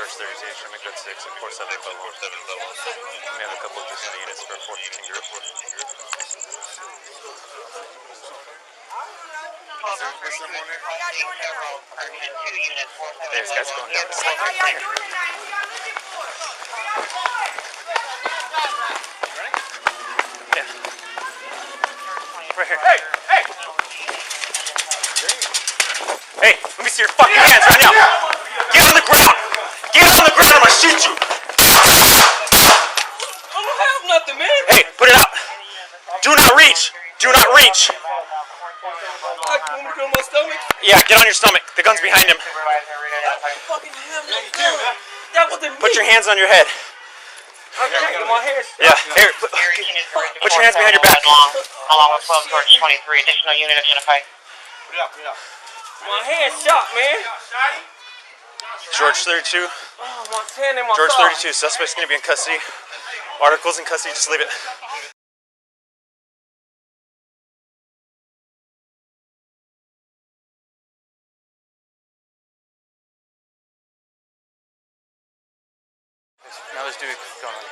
George 32, Trimmy Code 6 at 47 Budlong. We have a couple of vicinity units for a 415 group. There's guys going down the slide right here. Yeah. Right here. Hey! Hey! Hey! Let me see your fucking hands right now! Get on the ground! Get on the ground or I'm gonna shoot you! I don't have nothing, man! Hey! Put it out! Do not reach! Do not reach! You want me to go on my stomach? Yeah, get on your stomach. The gun's behind him. I fucking have no gun. That wasn't me. Put your hands on your head. Okay, my hair's Yeah, here. Put your hands behind your back. Along with 12 George 23, additional unit identified. My hand's shot, man. George 32. Oh, my hand and my George thigh. 32. Suspect's going to be in custody. Articles in custody. Just leave it. Now this dude going on.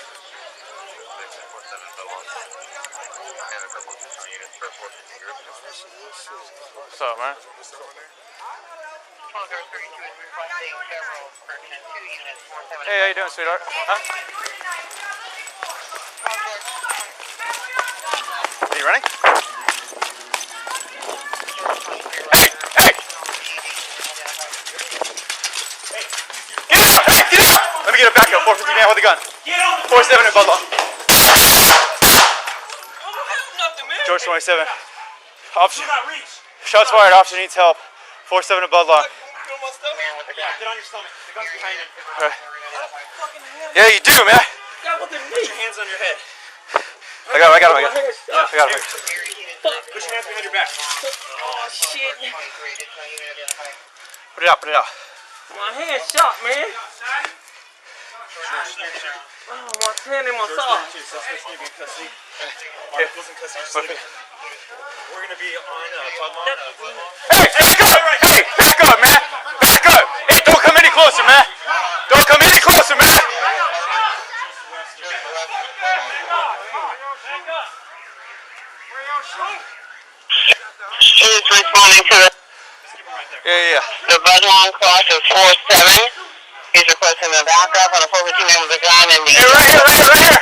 What's up, man? Hey, how you doing, sweetheart? Huh? Are you running? Hey! Hey! Get out! Hey, get out! Let me get a backup. 450 man with a gun. 47 in Budlong. George 27. Officer. Shots fired. Officer needs help. 47 in Budlong. Yeah, get on your stomach. The gun's behind him. Right. Yeah, you do, man. That wasn't me. Put your hands on your head. I got him. My hair's shot. I got him. Fuck. Put your hands behind your back. Oh, shit. Put it out. Put it out. My hand's shot, man. Oh, my hand and my thigh. Suspect's going to be in custody. Articles in custody. Just leave it. We're going to be on Budlong. Hey, back up! Hey, back up, man! Back up! Hey, don't come any closer, man! Don't come any closer, man! He's responding to Yeah. the Budlong cross of 47. He's requesting a backup on a 415 man with a gun and the Hey, right here.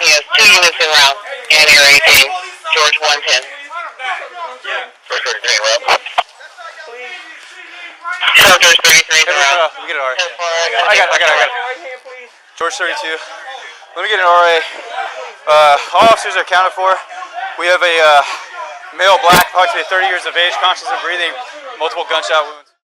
he has 2 units in route and Area 18. George 110. George 33, well. George 33 is around. Let me get an RA. I got it. Right hand, please. George 32. Let me get an RA. All officers are accounted for. We have a male black, approximately 30 years of age, conscious of breathing, multiple gunshot wounds.